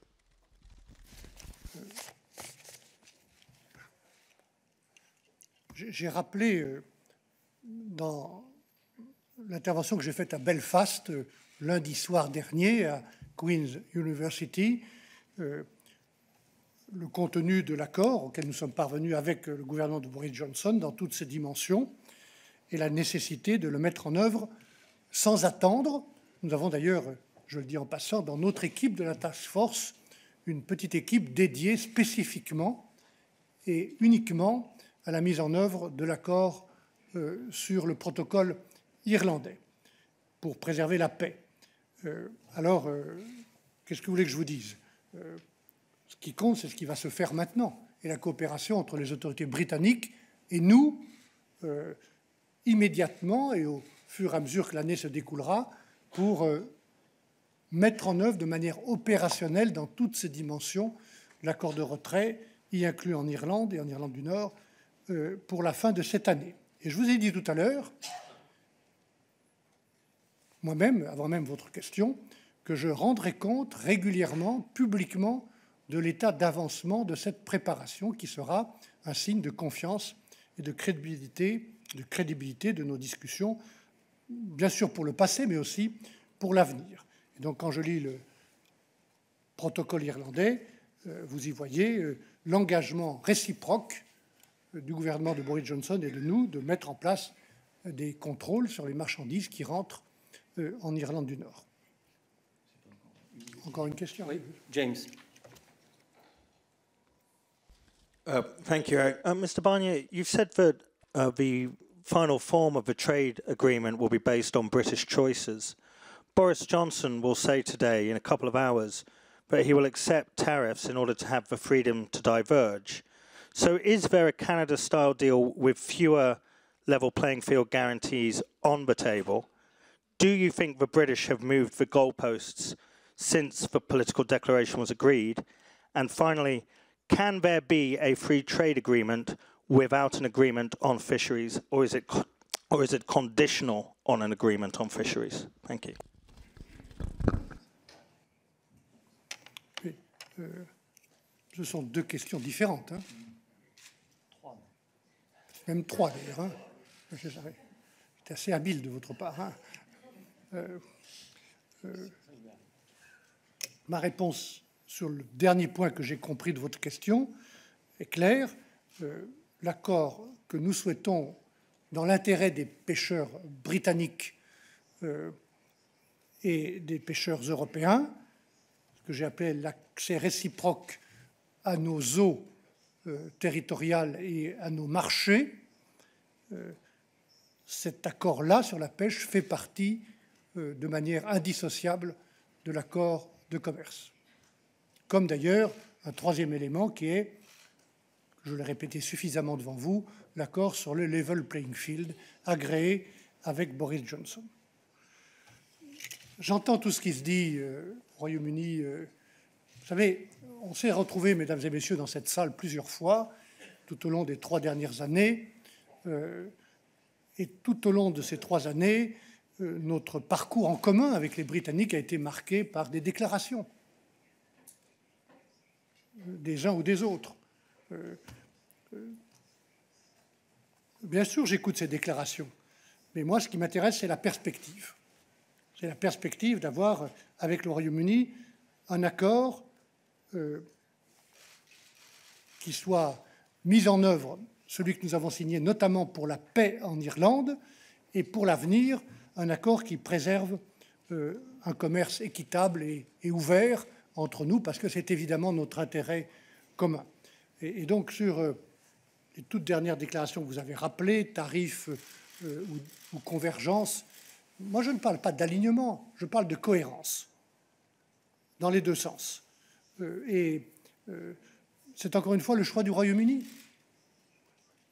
J'ai rappelé dans l'intervention que j'ai faite à Belfast lundi soir dernier à Queen's University le contenu de l'accord auquel nous sommes parvenus avec le gouvernement de Boris Johnson dans toutes ses dimensions et la nécessité de le mettre en œuvre sans attendre. Nous avons d'ailleurs, je le dis en passant, dans notre équipe de la Task Force, une petite équipe dédiée spécifiquement et uniquement à la mise en œuvre de l'accord sur le protocole irlandais pour préserver la paix. Alors, qu'est-ce que vous voulez que je vous dise ? Ce qui compte, c'est ce qui va se faire maintenant, et la coopération entre les autorités britanniques et nous, immédiatement et au fur et à mesure que l'année se découlera, pour mettre en œuvre de manière opérationnelle dans toutes ses dimensions l'accord de retrait, y inclus en Irlande et en Irlande du Nord, pour la fin de cette année. Et je vous ai dit tout à l'heure, moi-même, avant même votre question, que je rendrai compte régulièrement, publiquement, de l'état d'avancement de cette préparation qui sera un signe de confiance et de crédibilité de nos discussions, bien sûr pour le passé, mais aussi pour l'avenir. Et donc, quand je lis le protocole irlandais, vous y voyez l'engagement réciproque du gouvernement de Boris Johnson et de nous de mettre en place des contrôles sur les marchandises qui rentrent en Irlande du Nord. Encore une question? Oui, James. Thank you, Eric. Mr. Barnier, you've said that the final form of the trade agreement will be based on British choices. Boris Johnson will say today, in a couple of hours, that he will accept tariffs in order to have the freedom to diverge. So is there a Canada-style deal with fewer level playing field guarantees on the table? Do you think the British have moved the goalposts since the political declaration was agreed? And finally, can there be a free trade agreement without an agreement on fisheries, or is it conditional on an agreement on fisheries? Thank you. Ce sont deux questions différentes. Hein. Même trois, d'ailleurs. Hein. C'est assez habile de votre part. Hein. Ma réponse sur le dernier point que j'ai compris de votre question est claire. L'accord que nous souhaitons dans l'intérêt des pêcheurs britanniques et des pêcheurs européens, ce que j'ai appelé l'accès réciproque à nos eaux territoriales et à nos marchés, cet accord-là sur la pêche fait partie de manière indissociable de l'accord de commerce. Comme d'ailleurs un troisième élément qui est, je l'ai répété suffisamment devant vous, l'accord sur le level playing field agréé avec Boris Johnson. J'entends tout ce qui se dit au Royaume-Uni. Vous savez, on s'est retrouvés, mesdames et messieurs, dans cette salle plusieurs fois tout au long des 3 dernières années. Et tout au long de ces 3 années, notre parcours en commun avec les Britanniques a été marqué par des déclarations des uns ou des autres. Bien sûr, j'écoute ces déclarations, mais moi, ce qui m'intéresse, c'est la perspective. C'est la perspective d'avoir, avec le Royaume-Uni, un accord qui soit mis en œuvre, celui que nous avons signé notamment pour la paix en Irlande, et pour l'avenir, un accord qui préserve un commerce équitable et ouvert entre nous, parce que c'est évidemment notre intérêt commun. Et donc, sur les toutes dernières déclarations que vous avez rappelées, tarifs ou convergence, moi, je ne parle pas d'alignement, je parle de cohérence, dans les deux sens. C'est encore une fois le choix du Royaume-Uni.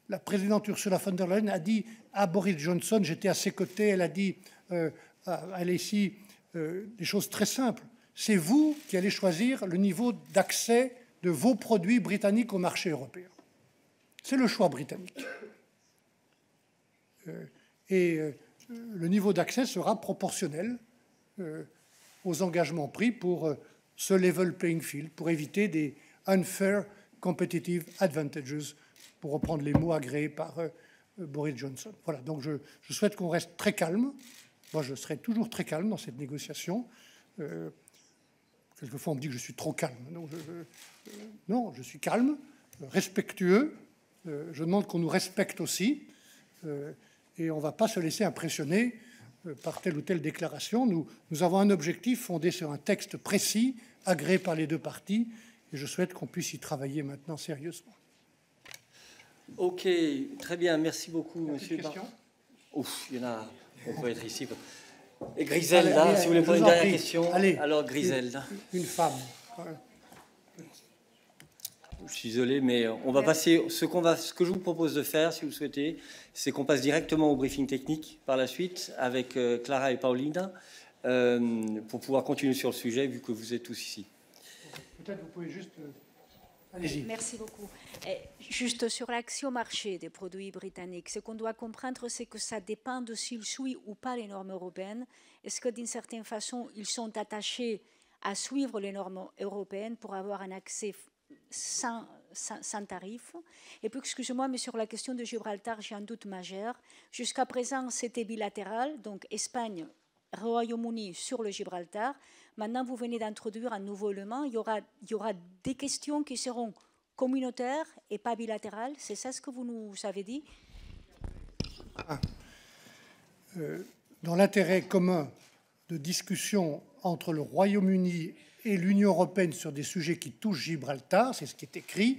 La présidente Ursula von der Leyen a dit à Boris Johnson, j'étais à ses côtés, elle a dit à Alessi des choses très simples. C'est vous qui allez choisir le niveau d'accès de vos produits britanniques au marché européen. C'est le choix britannique. Le niveau d'accès sera proportionnel aux engagements pris pour ce level playing field, pour éviter des unfair competitive advantages, pour reprendre les mots agréés par Boris Johnson. Voilà, donc je souhaite qu'on reste très calme. Moi, je serai toujours très calme dans cette négociation. Quelquefois, on me dit que je suis trop calme. Non, je suis calme, respectueux. Je demande qu'on nous respecte aussi. Et on ne va pas se laisser impressionner par telle ou telle déclaration. Nous avons un objectif fondé sur un texte précis, agréé par les deux parties, et je souhaite qu'on puisse y travailler maintenant sérieusement. Ok, très bien, merci beaucoup, monsieur. Question ? Ouf, il y en a, on peut être ici. Et Griselda, si vous voulez poser une dernière question. Allez, alors Griselda. Une femme. Je suis désolé, mais on va passer. Ce que je vous propose de faire, si vous souhaitez, c'est qu'on passe directement au briefing technique par la suite avec Clara et Paulina pour pouvoir continuer sur le sujet, vu que vous êtes tous ici. Peut-être vous pouvez juste Allez-y. Merci beaucoup. Juste sur l'accès au marché des produits britanniques, ce qu'on doit comprendre, c'est que ça dépend de s'ils suivent ou pas les normes européennes. Est-ce que d'une certaine façon, ils sont attachés à suivre les normes européennes pour avoir un accès sans tarif? Et puis, excusez-moi, mais sur la question de Gibraltar, j'ai un doute majeur. Jusqu'à présent, c'était bilatéral, donc Espagne, Royaume-Uni sur le Gibraltar. Maintenant, vous venez d'introduire un nouveau élément. Il y aura des questions qui seront communautaires et pas bilatérales. C'est ça ce que vous nous avez dit? Dans l'intérêt commun de discussion entre le Royaume-Uni et l'Union européenne sur des sujets qui touchent Gibraltar, c'est ce qui est écrit,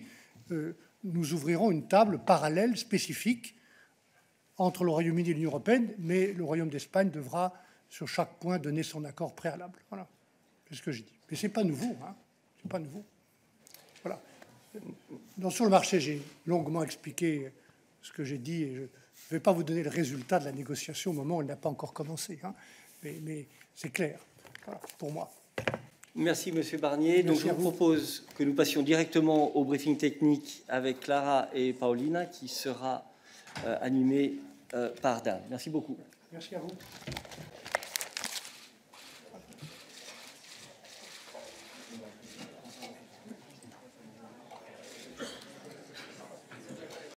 nous ouvrirons une table parallèle spécifique entre le Royaume-Uni et l'Union européenne, mais le Royaume d'Espagne devra sur chaque point donner son accord préalable. Voilà, c'est ce que j'ai dit. Mais ce n'est pas nouveau, hein. C'est pas nouveau. Voilà. Sur le marché, j'ai longuement expliqué ce que j'ai dit et je ne vais pas vous donner le résultat de la négociation au moment où elle n'a pas encore commencé, hein. Mais c'est clair, voilà, pour moi. Merci, Monsieur Barnier. Donc, je vous propose que nous passions directement au briefing technique avec Clara et Paulina, qui sera animé par Dan. Merci beaucoup. Merci à vous.